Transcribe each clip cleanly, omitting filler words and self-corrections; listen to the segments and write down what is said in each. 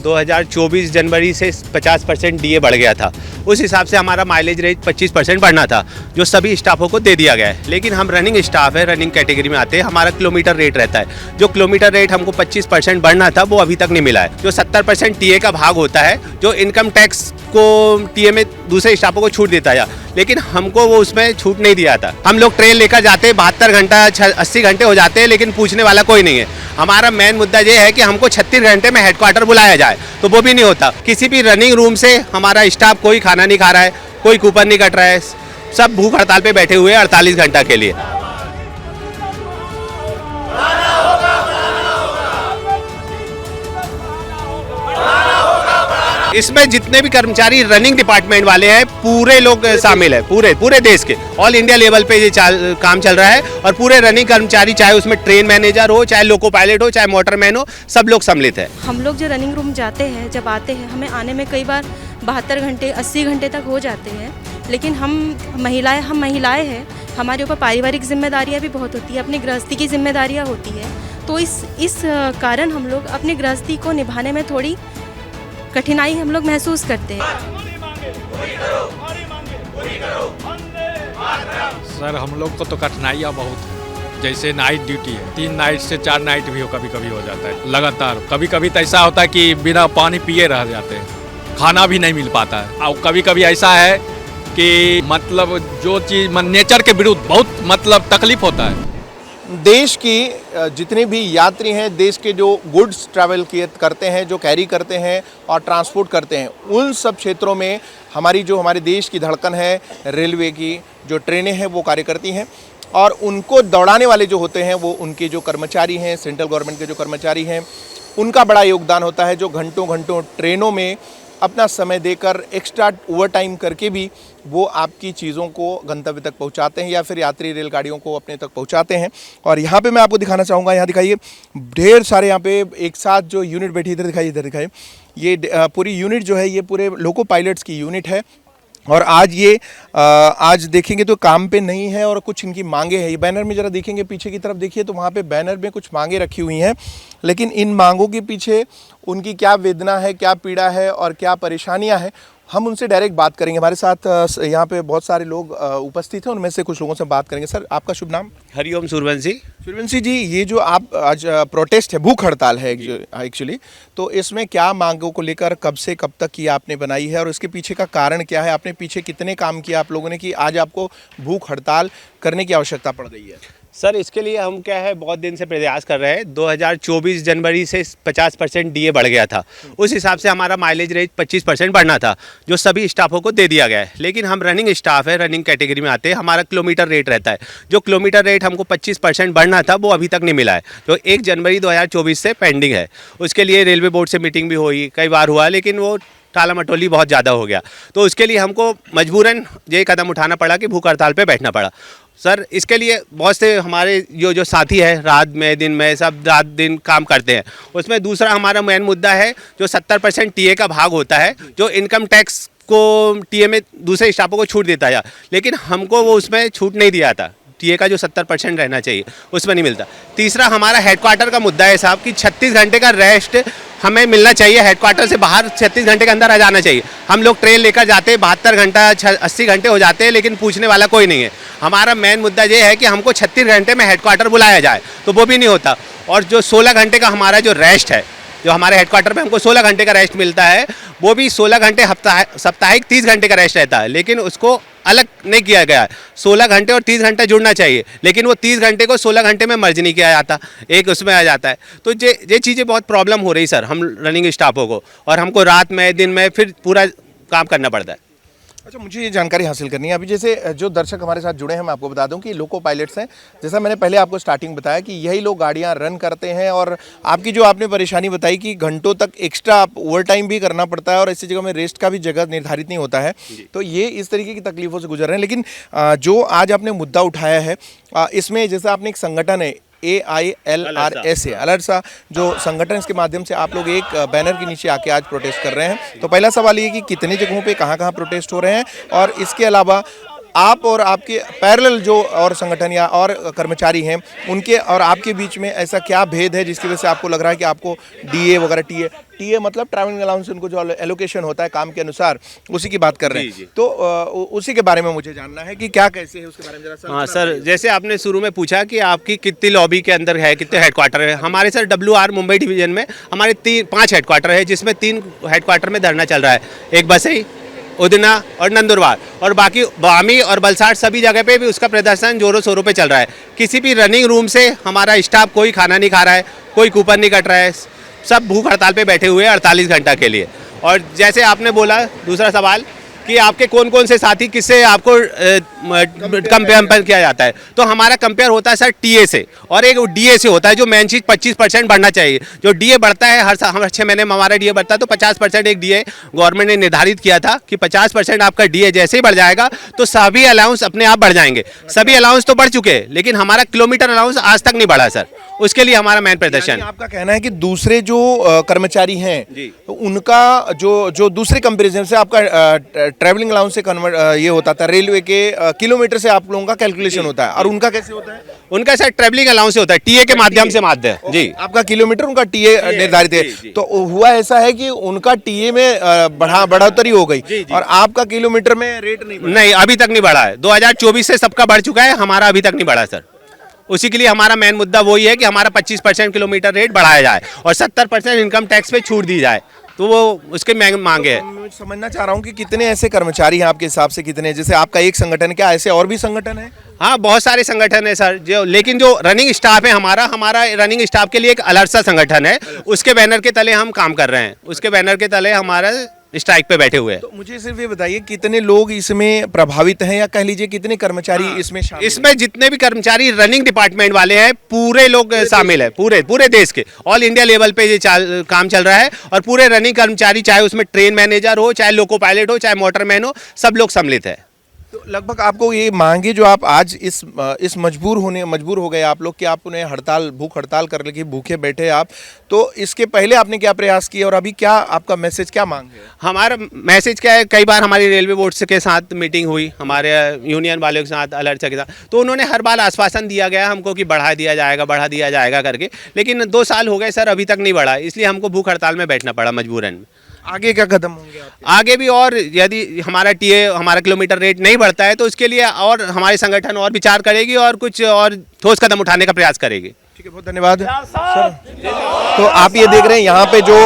2024 जनवरी से 50% डीए बढ़ गया था। उस हिसाब से हमारा माइलेज रेट 25% बढ़ना था, जो सभी स्टाफों को दे दिया गया है। लेकिन हम रनिंग स्टाफ है, रनिंग कैटेगरी में आते हैं, हमारा किलोमीटर रेट रहता है। जो किलोमीटर रेट हमको 25% बढ़ना था वो अभी तक नहीं मिला है। जो 70% टीए का भाग होता है, जो इनकम टैक्स को टीए में दूसरे स्टाफों को छूट देता है, लेकिन हमको वो उसमें छूट नहीं दिया था। हम लोग ट्रेन लेकर जाते हैं, 72 घंटा 80 घंटे हो जाते हैं, लेकिन पूछने वाला कोई नहीं है। हमारा मेन मुद्दा ये है कि हमको 36 घंटे में हेडक्वार्टर बुलाया जाए, तो वो भी नहीं होता। किसी भी रनिंग रूम से हमारा स्टाफ कोई खाना नहीं खा रहा है, कोई कूपन नहीं कट रहा है, सब भूख हड़ताल पे बैठे हुए हैं 48 घंटा के लिए। इसमें जितने भी कर्मचारी रनिंग डिपार्टमेंट वाले हैं, पूरे लोग शामिल है, पूरे देश के ऑल इंडिया लेवल पे ये काम चल रहा है। और पूरे रनिंग कर्मचारी, चाहे उसमें ट्रेन मैनेजर हो, चाहे लोको पायलट हो, चाहे मोटरमैन हो, सब लोग सम्मिलित है। हम लोग जो रनिंग रूम जाते हैं, जब आते हैं, हमें आने में कई बार 72 घंटे 80 घंटे तक हो जाते हैं। लेकिन हम महिलाएं हैं, हमारे ऊपर पारिवारिक जिम्मेदारियां भी बहुत होती है, अपनी गृहस्थी की जिम्मेदारियां होती है। तो इस कारण हम लोग अपनी गृहस्थी को निभाने में थोड़ी कठिनाई हम लोग महसूस करते हैं। सर, हम लोग को तो कठिनाइयाँ बहुत है। जैसे नाइट ड्यूटी है, 3 नाइट से 4 नाइट भी कभी कभी हो जाता है लगातार। कभी कभी तो ऐसा होता है कि बिना पानी पिए रह जाते हैं, खाना भी नहीं मिल पाता है। और कभी कभी ऐसा है कि मतलब जो चीज़ नेचर के विरुद्ध बहुत मतलब तकलीफ होता है। देश की जितने भी यात्री हैं, देश के जो गुड्स ट्रैवल करते हैं, जो कैरी करते हैं और ट्रांसपोर्ट करते हैं, उन सब क्षेत्रों में हमारे देश की धड़कन है, रेलवे की जो ट्रेनें हैं वो कार्य करती हैं। और उनको दौड़ाने वाले जो होते हैं वो उनके जो कर्मचारी हैं, सेंट्रल गवर्नमेंट के जो कर्मचारी हैं, उनका बड़ा योगदान होता है, जो घंटों घंटों ट्रेनों में अपना समय देकर एक्स्ट्रा ओवर टाइम करके भी वो आपकी चीज़ों को गंतव्य तक पहुंचाते हैं या फिर यात्री रेलगाड़ियों को अपने तक पहुंचाते हैं। और यहाँ पे मैं आपको दिखाना चाहूँगा, यहाँ दिखाइए ढेर सारे यहाँ पे एक साथ जो यूनिट बैठी, इधर दिखाइए, ये पूरी यूनिट जो है ये पूरे लोको पायलट्स की यूनिट है। और आज देखेंगे तो काम पे नहीं है और कुछ इनकी मांगे हैं। ये बैनर में ज़रा देखेंगे, पीछे की तरफ देखिए तो वहाँ पे बैनर में कुछ मांगे रखी हुई हैं, लेकिन इन मांगों के पीछे उनकी क्या वेदना है, क्या पीड़ा है और क्या परेशानियाँ हैं, हम उनसे डायरेक्ट बात करेंगे। हमारे साथ यहाँ पे बहुत सारे लोग उपस्थित हैं, उनमें से कुछ लोगों से बात करेंगे। सर, आपका शुभ नाम? हरिओम सूर्यवंशी। सूर्यवंशी जी, ये जो आप आज प्रोटेस्ट है, भूख हड़ताल है एक्चुअली, तो इसमें क्या मांगों को लेकर कब से कब तक की आपने बनाई है और उसके पीछे का कारण क्या है? आपने पीछे कितने काम किया आप लोगों ने कि आज आपको भूख हड़ताल करने की आवश्यकता पड़ रही है? सर, इसके लिए हम क्या है, बहुत दिन से प्रयास कर रहे हैं। 2024 जनवरी से 50% डीए बढ़ गया था। उस हिसाब से हमारा माइलेज रेट 25% बढ़ना था, जो सभी स्टाफों को दे दिया गया है। लेकिन हम रनिंग स्टाफ है, रनिंग कैटेगरी में आते हैं, हमारा किलोमीटर रेट रहता है। जो किलोमीटर रेट हमको 25% बढ़ना था वो अभी तक नहीं मिला है, जो 1 जनवरी 2024 से पेंडिंग है। उसके लिए रेलवे बोर्ड से मीटिंग भी हुई, कई बार हुआ, लेकिन वो टाला मटोली बहुत ज़्यादा हो गया। तो उसके लिए हमको मजबूरन ये कदम उठाना पड़ा कि भूख हड़ताल पे बैठना पड़ा। सर, इसके लिए बहुत से हमारे जो साथी है, रात में दिन में सब रात दिन काम करते हैं। उसमें दूसरा हमारा मेन मुद्दा है, जो 70% टीए का भाग होता है, जो इनकम टैक्स को टीए में दूसरे स्टाफों को छूट देता है, लेकिन हमको वो उसमें छूट नहीं दिया था। टीए का जो 70% रहना चाहिए उसमें नहीं मिलता। तीसरा हमारा हेडक्वार्टर का मुद्दा है साहब, कि 36 घंटे का रेस्ट हमें मिलना चाहिए। हेडक्वार्टर से बाहर 36 घंटे के अंदर आ जाना चाहिए। हम लोग ट्रेन लेकर जाते हैं, 72 घंटा 80 घंटे हो जाते हैं, लेकिन पूछने वाला कोई नहीं है। हमारा मेन मुद्दा ये है कि हमको 36 घंटे में हेडक्वार्टर बुलाया जाए, तो वो भी नहीं होता। और जो 16 घंटे का हमारा जो रेस्ट है, जो हमारे हेडक्वार्टर पे हमको 16 घंटे का रेस्ट मिलता है, वो भी 16 घंटे साप्ताहिक 30 घंटे का रेस्ट रहता है, लेकिन उसको अलग नहीं किया गया है। 16 घंटे और 30 घंटा जुड़ना चाहिए, लेकिन वो 30 घंटे को 16 घंटे में मर्ज नहीं किया जाता, एक उसमें आ जाता है। तो ये चीज़ें बहुत प्रॉब्लम हो रही सर हम रनिंग स्टाफों को, और हमको रात में दिन में फिर पूरा काम करना पड़ता है। अच्छा, मुझे ये जानकारी हासिल करनी है। अभी जैसे जो दर्शक हमारे साथ जुड़े हैं, मैं आपको बता दूं कि लोको पायलट्स हैं। जैसा मैंने पहले आपको स्टार्टिंग बताया कि यही लोग गाड़ियां रन करते हैं, और आपकी जो आपने परेशानी बताई कि घंटों तक एक्स्ट्रा ओवर टाइम भी करना पड़ता है और ऐसी जगह में रेस्ट का भी जगह निर्धारित नहीं होता है, तो ये इस तरीके की तकलीफों से गुजर रहे हैं। लेकिन जो आज आपने मुद्दा उठाया है, इसमें जैसे आपने एक संगठन है AILRS है, अलर्सा जो संगठन, इसके माध्यम से आप लोग एक बैनर के नीचे आके आज प्रोटेस्ट कर रहे हैं। तो पहला सवाल ये कि कितनी जगहों पे कहाँ-कहाँ प्रोटेस्ट हो रहे हैं, और इसके अलावा आप और आपके पैरेलल जो और संगठन या और कर्मचारी हैं उनके और आपके बीच में ऐसा क्या भेद है जिसकी वजह से आपको लग रहा है कि आपको डीए वगैरह टीए मतलब ट्रैवलिंग अलाउंस, उनको जो एलोकेशन होता है काम के अनुसार, उसी की बात कर रहे हैं। तो उसी के बारे में मुझे जानना है कि क्या कैसे है उसके बारे में जरा हाँ सर, जैसे आपने शुरू में पूछा कि आपकी कितनी लॉबी के अंदर है, कितने हेडक्वार्टर है। हमारे सर WR मुंबई डिवीजन में हमारे 5 हेडक्वार्टर है, जिसमें 3 हेडक्वार्टर में धरना चल रहा है। एक बसई, उदना और नंदुरबार, और बाकी बामी और वलसाड़ सभी जगह पे भी उसका प्रदर्शन जोरों शोरों पे चल रहा है। किसी भी रनिंग रूम से हमारा स्टाफ कोई खाना नहीं खा रहा है, कोई कूपन नहीं कट रहा है, सब भूख हड़ताल पे बैठे हुए हैं 48 घंटा के लिए। और जैसे आपने बोला दूसरा सवाल कि आपके कौन कौन से साथी किससे आपको कंपेयर किया जाता है, तो हमारा कंपेयर होता है सर टीए से, और एक डीए से होता है। जो मेन चीज़ 25% बढ़ना चाहिए। जो डीए बढ़ता है हर 6 महीने में हमारा डीए बढ़ता है, तो 50% एक डीए गवर्नमेंट ने निर्धारित किया था कि 50% आपका डीए जैसे ही बढ़ जाएगा तो सभी अलाउंस अपने आप बढ़ जाएंगे। सभी अलाउंस तो बढ़ चुके हैं, लेकिन हमारा किलोमीटर अलाउंस आज तक नहीं बढ़ा सर। उसके लिए हमारा मेन प्रदर्शन। आपका कहना है कि दूसरे जो कर्मचारी हैं तो उनका जो दूसरे कंपेरिजन से आपका ट्रैवलिंग अलाउंस से कन्वर्ट ये होता था, रेलवे के किलोमीटर से आप लोगों का कैलकुलेशन होता है, और उनका कैसे होता है? उनका सर ट्रैवलिंग अलाउंस से होता है, टीए के माध्यम से जी। आपका किलोमीटर, उनका टीए निर्धारित है। तो हुआ ऐसा है कि उनका टीए में बढ़ोतरी हो गई और आपका किलोमीटर में रेट नहीं, अभी तक नहीं बढ़ा है। 2024 से सबका बढ़ चुका है, हमारा अभी तक नहीं बढ़ा सर। उसी के लिए हमारा मेन मुद्दा वही है कि हमारा 25% किलोमीटर रेट बढ़ाया जाए और 70% इनकम टैक्स पे छूट दी जाए, तो वो उसके मांगे है। मैं समझना चाह रहा हूँ कि कितने ऐसे कर्मचारी हैं आपके हिसाब से, कितने? जैसे आपका एक संगठन, क्या ऐसे और भी संगठन है? हाँ, बहुत सारे संगठन है सर, लेकिन जो रनिंग स्टाफ है हमारा रनिंग स्टाफ के लिए एक अलग सा संगठन है, उसके बैनर के तले हम काम कर रहे हैं। उसके बैनर के तले हमारा स्ट्राइक पे बैठे हुए हैं। तो मुझे सिर्फ ये बताइए कितने लोग इसमें प्रभावित हैं, या कह लीजिए कितने कर्मचारी इसमें शामिल? इसमें जितने भी कर्मचारी रनिंग डिपार्टमेंट वाले हैं पूरे लोग शामिल है, पूरे देश के ऑल इंडिया लेवल पे ये काम चल रहा है। और पूरे रनिंग कर्मचारी, चाहे उसमें ट्रेन मैनेजर हो, चाहे लोको पायलट हो, चाहे मोटरमैन हो, सब लोग सम्मिलित है। तो लगभग आपको ये मांगे जो आप आज इस मजबूर हो गए आप लोग कि आप उन्हें भूख हड़ताल कर लेके भूखे बैठे आप, तो इसके पहले आपने क्या प्रयास किए और अभी क्या आपका मैसेज, क्या मांग है? हमारा मैसेज क्या है, कई बार हमारी रेलवे बोर्ड के साथ मीटिंग हुई, हमारे यूनियन वालों के साथ, अलर्ट के साथ, तो उन्होंने हर बार आश्वासन दिया गया हमको कि बढ़ा दिया जाएगा करके, लेकिन 2 साल हो गए सर, अभी तक नहीं बढ़ा। इसलिए हमको भूख हड़ताल में बैठना पड़ा मजबूरन। आगे क्या कदम होंगे आपके? आगे भी, और यदि हमारा टीए, हमारा किलोमीटर रेट नहीं बढ़ता है तो उसके लिए और हमारे संगठन और विचार करेगी और कुछ और ठोस कदम उठाने का प्रयास करेगी। ठीक है, बहुत धन्यवाद सर। तो आप ये देख रहे हैं यहाँ पे जो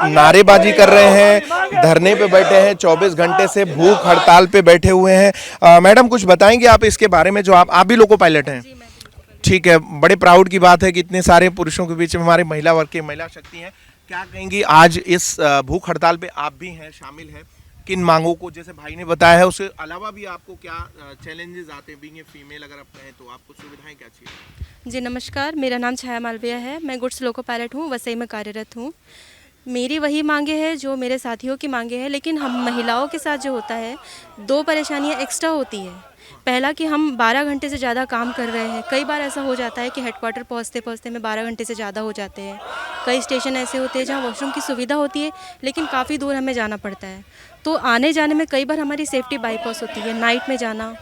नारेबाजी कर रहे हैं, धरने पे बैठे हैं, 24 घंटे से भूख हड़ताल पे बैठे हुए हैं। मैडम कुछ बताएंगे आप इसके बारे में? जो आप भी लोको पायलट हैं? ठीक है, बड़े प्राउड की बात है कि इतने सारे पुरुषों के बीच में हमारे महिला वर्ग की महिला शक्ति है। क्या कहेंगी, आज इस भूख हड़ताल पे आप भी हैं, शामिल हैं, किन मांगों को, जैसे भाई ने बताया है, उसके अलावा भी आपको क्या चैलेंजेस आते हैं? बीइंग ए फीमेल अगर आप कहें तो आपको सुविधाएं क्या चाहिए? जी नमस्कार, मेरा नाम छाया मालविया है। मैं गुड्स लोको पायलट हूँ, वसई में कार्यरत हूँ। मेरी वही मांगे हैं जो मेरे साथियों की मांगे हैं, लेकिन हम महिलाओं के साथ जो होता है 2 परेशानियाँ एक्स्ट्रा होती है। पहला कि हम 12 घंटे से ज़्यादा काम कर रहे हैं। कई बार ऐसा हो जाता है कि हेडक्वार्टर पहुँचते में 12 घंटे से ज़्यादा हो जाते हैं। कई स्टेशन ऐसे होते हैं जहाँ वॉशरूम की सुविधा होती है, लेकिन काफ़ी दूर हमें जाना पड़ता है। तो आने जाने में कई बार हमारी सेफ्टी बाईपास होती है, नाइट में जाना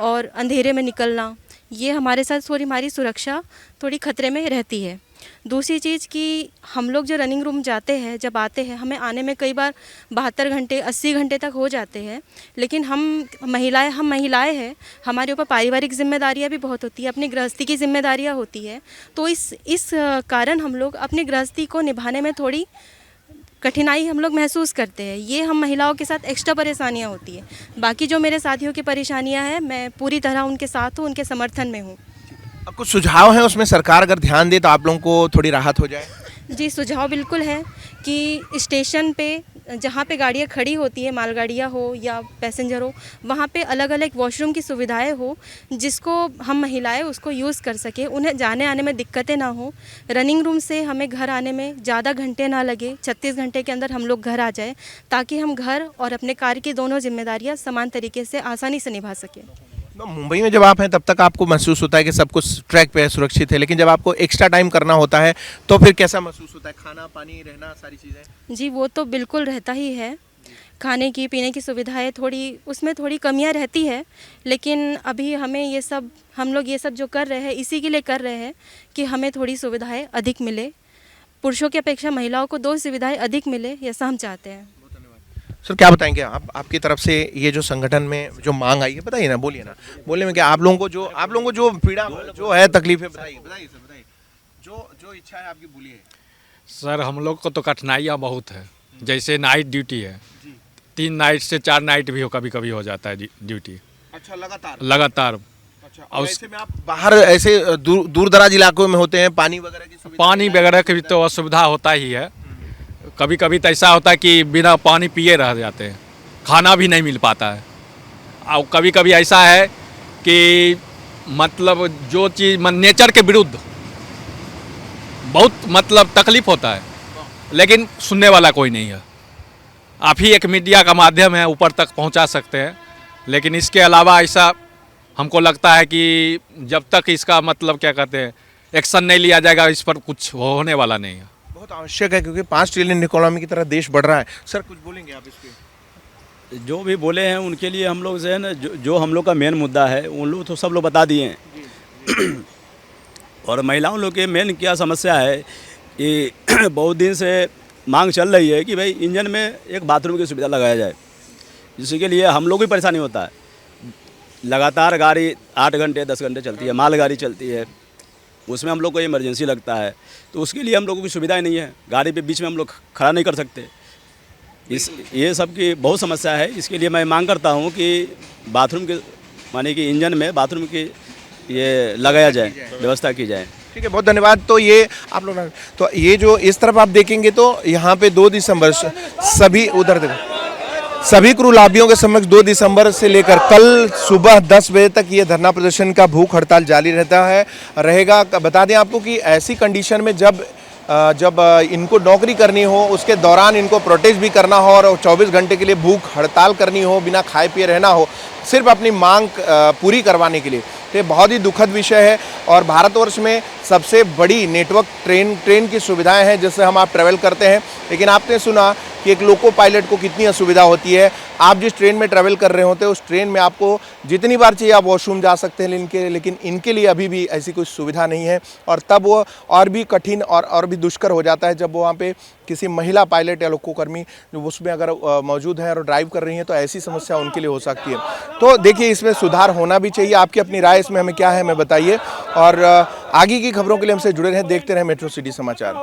और अंधेरे में निकलना, ये हमारे साथ हमारी सुरक्षा थोड़ी खतरे में रहती है। दूसरी चीज़ कि हम लोग जो रनिंग रूम जाते हैं, जब आते हैं, हमें आने में कई बार 72 घंटे 80 घंटे तक हो जाते हैं, लेकिन हम महिलाएं हैं, हमारे ऊपर पारिवारिक जिम्मेदारियां भी बहुत होती है, अपनी गृहस्थी की जिम्मेदारियां होती है। तो इस कारण हम लोग अपनी गृहस्थी को निभाने में थोड़ी कठिनाई हम लोग महसूस करते हैं। ये हम महिलाओं के साथ एक्स्ट्रा परेशानियाँ होती है। बाकी जो मेरे साथियों की परेशानियाँ हैं, मैं पूरी तरह उनके साथ हूँ, उनके समर्थन में हूँ। कुछ सुझाव हैं उसमें, सरकार अगर ध्यान दे तो आप लोगों को थोड़ी राहत हो जाए? जी, सुझाव बिल्कुल है कि स्टेशन पे जहाँ पे गाड़ियाँ खड़ी होती है, मालगाड़ियाँ हो या पैसेंजर हो, वहाँ पे अलग अलग वॉशरूम की सुविधाएं हो, जिसको हम महिलाएं उसको यूज़ कर सके, उन्हें जाने आने में दिक्कतें ना हो। रनिंग रूम से हमें घर आने में ज़्यादा घंटे ना लगे, 36 घंटे के अंदर हम लोग घर आ जाए, ताकि हम घर और अपने कार्य की दोनों जिम्मेदारियाँ समान तरीके से आसानी से निभा सकें। तो मुंबई में जब आप हैं तब तक आपको महसूस होता है कि सब कुछ ट्रैक पे है, सुरक्षित है, लेकिन जब आपको एक्स्ट्रा टाइम करना होता है तो फिर कैसा महसूस होता है? खाना पानी, रहना, सारी चीज़ें? जी, वो तो बिल्कुल रहता ही है, खाने की पीने की सुविधाएं थोड़ी उसमें थोड़ी कमियां रहती है, लेकिन अभी हमें हम लोग ये सब जो कर रहे हैं इसी के लिए कर रहे हैं कि हमें थोड़ी सुविधाएं अधिक मिले, पुरुषों की अपेक्षा महिलाओं को 2 सुविधाएं अधिक मिले, ऐसा हम चाहते हैं। सर क्या बताएंगे आप, आपकी तरफ से ये जो संगठन में जो मांग आई है, बताइए ना, बोलिए ना, बोलने में क्या, आप लोगों को जो पीड़ा जो है, तकलीफ है, बताइए बताइए सर, बताइए, जो इच्छा है आपकी, बोलिए। सर हम लोग को तो कठिनाइयाँ बहुत है, जैसे नाइट ड्यूटी है, 3 नाइट से 4 नाइट भी कभी कभी हो जाता है ड्यूटी। अच्छा, लगातार लगातार। अच्छा, और और ऐसे में आप बाहर ऐसे दूर दराज इलाकों में होते हैं, पानी वगैरह की सुविधा, पानी वगैरह की भी तो असुविधा होता ही है। कभी कभी तो ऐसा होता है कि बिना पानी पिए रह जाते हैं, खाना भी नहीं मिल पाता है। और कभी कभी ऐसा है कि मतलब जो चीज़ नेचर के विरुद्ध बहुत मतलब तकलीफ होता है, लेकिन सुनने वाला कोई नहीं है। आप ही एक मीडिया का माध्यम है, ऊपर तक पहुंचा सकते हैं, लेकिन इसके अलावा ऐसा हमको लगता है कि जब तक इसका मतलब क्या कहते हैं एक्शन नहीं लिया जाएगा, इस पर कुछ होने वाला नहीं है। बहुत आवश्यक है, क्योंकि 5 ट्रिलियन इकोनॉमी की तरह देश बढ़ रहा है। सर कुछ बोलेंगे आप इस पे? जो भी बोले हैं उनके लिए हम लोग जो है ना, जो हम लोग का मेन मुद्दा है उन लोग तो सब लोग बता दिए हैं। और महिलाओं लोग के मेन क्या समस्या है कि बहुत दिन से मांग चल रही है कि भाई इंजन में एक बाथरूम की सुविधा लगाया जाए, जिसके लिए हम लोग भी परेशानी होता है। लगातार गाड़ी 8 घंटे 10 घंटे चलती है, मालगाड़ी चलती है, उसमें हम लोग को इमरजेंसी लगता है, तो उसके लिए हम लोगों की सुविधाएं नहीं है। गाड़ी पे बीच में हम लोग खड़ा नहीं कर सकते। ये सब की बहुत समस्या है। इसके लिए मैं मांग करता हूँ कि बाथरूम के माने कि इंजन में बाथरूम की ये लगाया जाए, व्यवस्था की जाए। ठीक है, बहुत धन्यवाद। तो ये आप लोग, तो ये जो इस तरफ आप देखेंगे तो यहाँ पे 2 दिसंबर सभी, उधर देखो, सभी क्रू लाभियों के समक्ष 2 दिसंबर से लेकर कल सुबह 10 बजे तक ये धरना प्रदर्शन का भूख हड़ताल जारी रहेगा। बता दें आपको कि ऐसी कंडीशन में जब इनको नौकरी करनी हो, उसके दौरान इनको प्रोटेस्ट भी करना हो और 24 घंटे के लिए भूख हड़ताल करनी हो, बिना खाए पिए रहना हो, सिर्फ अपनी मांग पूरी करवाने के लिए, तो ये बहुत ही दुखद विषय है। और भारतवर्ष में सबसे बड़ी नेटवर्क ट्रेन की सुविधाएं हैं जिससे हम आप ट्रैवल करते हैं, लेकिन आपने सुना कि एक लोको पायलट को कितनी असुविधा होती है। आप जिस ट्रेन में ट्रैवल कर रहे होते हैं उस ट्रेन में आपको जितनी बार चाहिए आप वॉशरूम जा सकते हैं, लेकिन इनके लिए अभी भी ऐसी कोई सुविधा नहीं है। और तब वो और भी कठिन और भी दुष्कर हो जाता है जब वो वहाँ पे किसी महिला पायलट या लोकोकर्मी जो उसमें अगर मौजूद है और ड्राइव कर रही हैं, तो ऐसी समस्या उनके लिए हो सकती है। तो देखिए, इसमें सुधार होना भी चाहिए। आपकी अपनी राय इसमें हमें क्या है, हमें बताइए। और आगे की खबरों के लिए हमसे जुड़े रहें, देखते रहें मेट्रो सिटी समाचार।